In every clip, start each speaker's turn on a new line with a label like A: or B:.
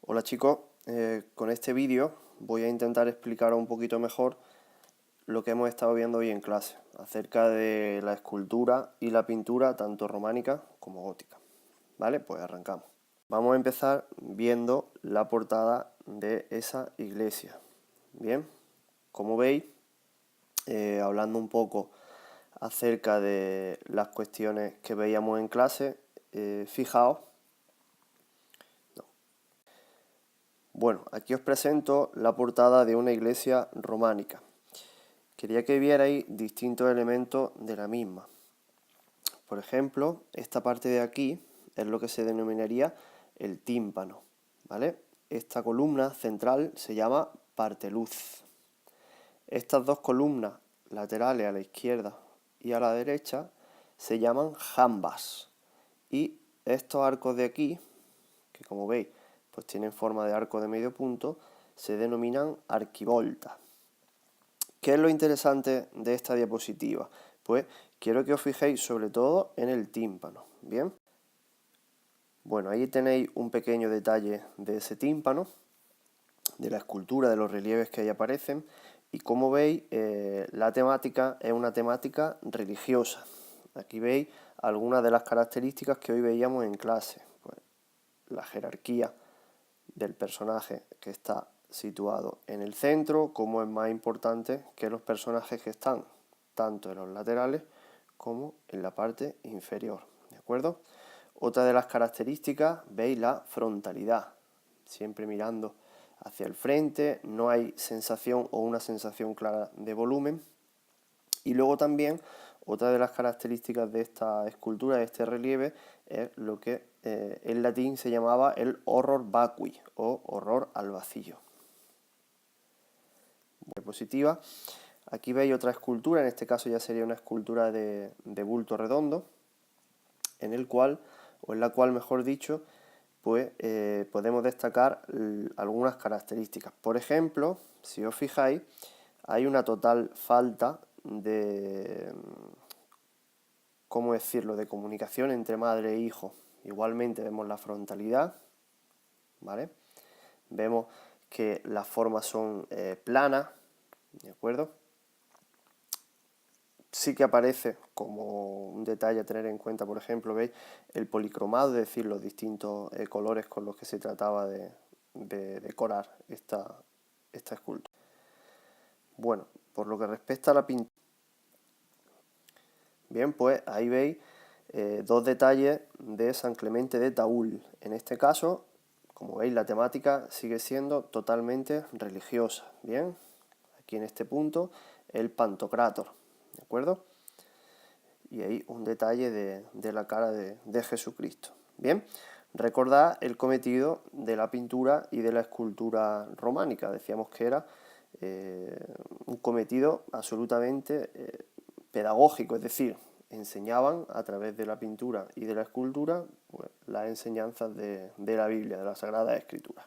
A: Hola chicos, con este vídeo voy a intentar explicaros un poquito mejor lo que hemos estado viendo hoy en clase acerca de la escultura y la pintura tanto románica como gótica. ¿Vale? Pues arrancamos. Vamos a empezar viendo la portada de esa iglesia. Bien, como veis, hablando un poco acerca de las cuestiones que veíamos en clase, fijaos. Bueno, aquí os presento la portada de una iglesia románica. Quería que vierais distintos elementos de la misma. Por ejemplo, esta parte de aquí es lo que se denominaría el tímpano, ¿vale? Esta columna central se llama parteluz. Estas dos columnas laterales a la izquierda y a la derecha se llaman jambas. Y estos arcos de aquí, que como veis, pues tienen forma de arco de medio punto, se denominan arquivoltas. ¿Qué es lo interesante de esta diapositiva? Pues quiero que os fijéis sobre todo en el tímpano, ¿bien? Bueno, ahí tenéis un pequeño detalle de ese tímpano, de la escultura, de los relieves que ahí aparecen, y como veis, la temática es una temática religiosa. Aquí veis algunas de las características que hoy veíamos en clase. Pues, la jerarquía del personaje que está situado en el centro, como es más importante que los personajes que están tanto en los laterales como en la parte inferior, ¿de acuerdo? Otra de las características, veis la frontalidad, siempre mirando hacia el frente, no hay sensación o una sensación clara de volumen. Y luego también, otra de las características de esta escultura, de este relieve, es lo que en latín se llamaba el horror vacui o horror al vacío. Diapositiva. Aquí veis otra escultura, en este caso ya sería una escultura de bulto redondo, en el cual, o en la cual mejor dicho, pues podemos destacar algunas características. Por ejemplo, si os fijáis, hay una total falta de, ¿cómo decirlo?, de comunicación entre madre e hijo. Igualmente vemos la frontalidad, ¿vale? Vemos que las formas son planas, ¿de acuerdo? Sí que aparece como un detalle a tener en cuenta, por ejemplo, veis el policromado, es decir, los distintos colores con los que se trataba de decorar esta escultura. Bueno, por lo que respecta a la pintura, bien, pues ahí veis dos detalles de San Clemente de Taúl. En este caso, como veis, la temática sigue siendo totalmente religiosa. Bien, aquí en este punto, el Pantocrátor, ¿de acuerdo? Y ahí un detalle de la cara de Jesucristo. Bien, recordad el cometido de la pintura y de la escultura románica. Decíamos que era un cometido absolutamente pedagógico, es decir, enseñaban a través de la pintura y de la escultura pues, las enseñanzas de la Biblia, de la Sagrada Escritura.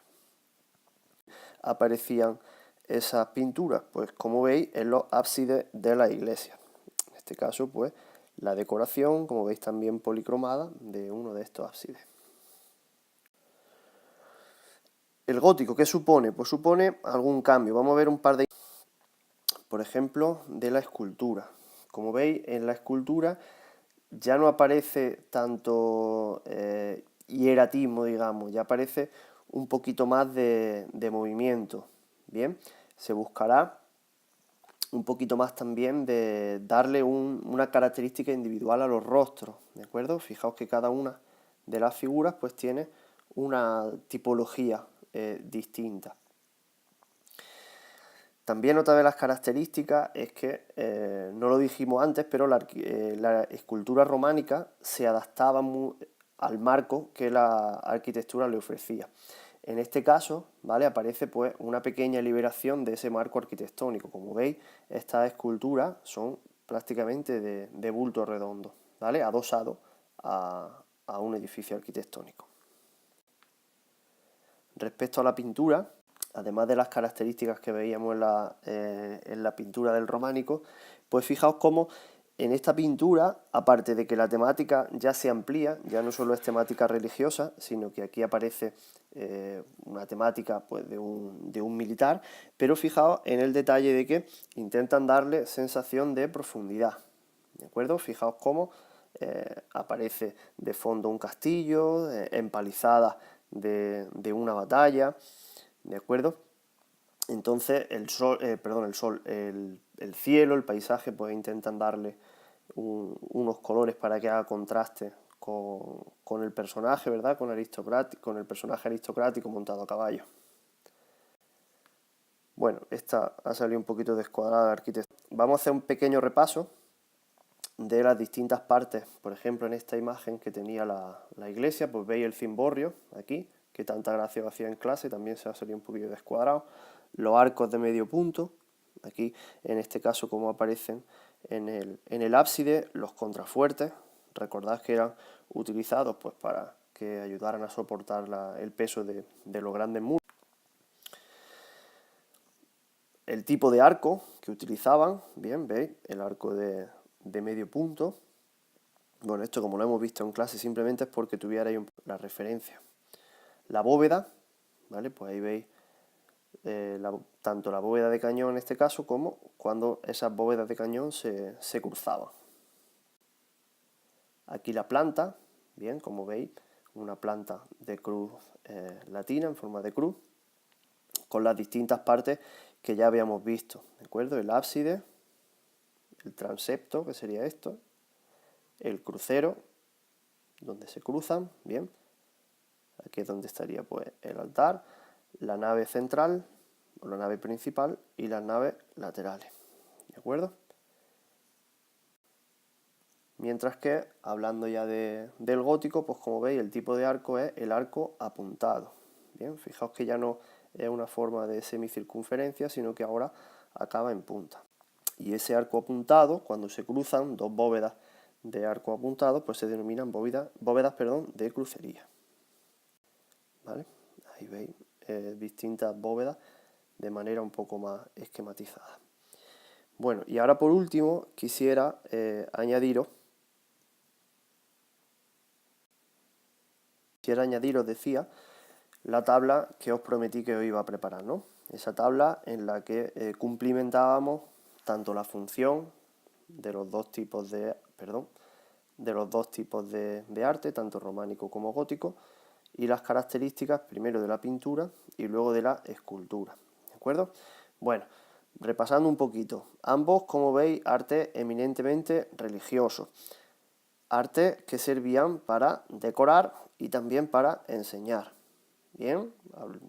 A: Aparecían esas pinturas, pues como veis, en los ábsides de la iglesia. En este caso, pues, la decoración, como veis, también policromada de uno de estos ábsides. El gótico, ¿qué supone? Pues supone algún cambio. Vamos a ver un par de... Por ejemplo, de la escultura. Como veis, en la escultura ya no aparece tanto hieratismo, digamos, ya aparece un poquito más de movimiento. Bien, se buscará un poquito más también de darle una característica individual a los rostros, ¿de acuerdo? Fijaos que cada una de las figuras pues tiene una tipología distinta. También otra de las características es que, no lo dijimos antes, pero la escultura románica se adaptaba al marco que la arquitectura le ofrecía. En este caso, ¿vale?, aparece pues una pequeña liberación de ese marco arquitectónico. Como veis, estas esculturas son prácticamente de bulto redondo, ¿vale?, adosado a un edificio arquitectónico. Respecto a la pintura, además de las características que veíamos en la pintura del románico, pues fijaos cómo en esta pintura, aparte de que la temática ya se amplía, ya no solo es temática religiosa, sino que aquí aparece una temática pues, de un militar, pero fijaos en el detalle de que intentan darle sensación de profundidad, ¿de acuerdo? Fijaos cómo aparece de fondo un castillo, empalizada de una batalla, ¿de acuerdo? Entonces el cielo, el paisaje, pues intentan darle unos colores para que haga contraste con el personaje, ¿verdad? Con el personaje aristocrático montado a caballo. Bueno, esta ha salido un poquito descuadrada la arquitectura. Vamos a hacer un pequeño repaso de las distintas partes. Por ejemplo, en esta imagen que tenía la iglesia, pues veis el cimborrio aquí, que tanta gracia hacía en clase, también se ha salido un poquito descuadrado. Los arcos de medio punto, aquí en este caso como aparecen en el ábside, los contrafuertes, recordad que eran utilizados pues para que ayudaran a soportar el peso de los grandes muros. El tipo de arco que utilizaban, bien, veis, el arco de medio punto. Bueno, esto como lo hemos visto en clase simplemente es porque tuvierais la referencia. La bóveda, ¿vale? Pues ahí veis tanto la bóveda de cañón en este caso como cuando esas bóvedas de cañón se cruzaban. Aquí la planta, bien, como veis, una planta de cruz latina en forma de cruz, con las distintas partes que ya habíamos visto, ¿de acuerdo? El ábside, el transepto, que sería esto, el crucero, donde se cruzan, bien, aquí es donde estaría pues el altar, la nave central, o la nave principal, y las naves laterales, ¿de acuerdo? Mientras que, hablando ya del gótico, pues como veis, el tipo de arco es el arco apuntado. Bien, fijaos que ya no es una forma de semicircunferencia, sino que ahora acaba en punta. Y ese arco apuntado, cuando se cruzan dos bóvedas de arco apuntado, pues se denominan bóvedas de crucería. ¿Vale? Ahí veis distintas bóvedas de manera un poco más esquematizada. Bueno, y ahora por último quisiera añadiros, decía, la tabla que os prometí que os iba a preparar, ¿no? Esa tabla en la que cumplimentábamos tanto la función de los dos tipos de arte, tanto románico como gótico, y las características primero de la pintura y luego de la escultura, ¿de acuerdo? Bueno, repasando un poquito, ambos, como veis, arte eminentemente religioso, arte que servían para decorar y también para enseñar. Bien,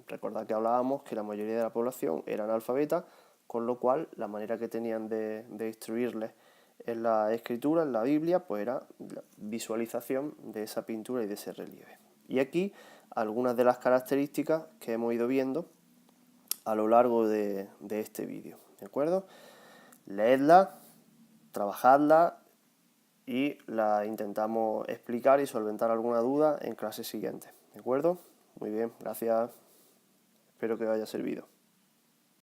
A: recordad que hablábamos que la mayoría de la población era analfabeta, con lo cual la manera que tenían de instruirles en la escritura, en la Biblia, pues era la visualización de esa pintura y de ese relieve. Y aquí algunas de las características que hemos ido viendo a lo largo de este vídeo, ¿de acuerdo? Leedla, trabajadla y la intentamos explicar y solventar alguna duda en clases siguientes, ¿de acuerdo? Muy bien, gracias. Espero que os haya servido.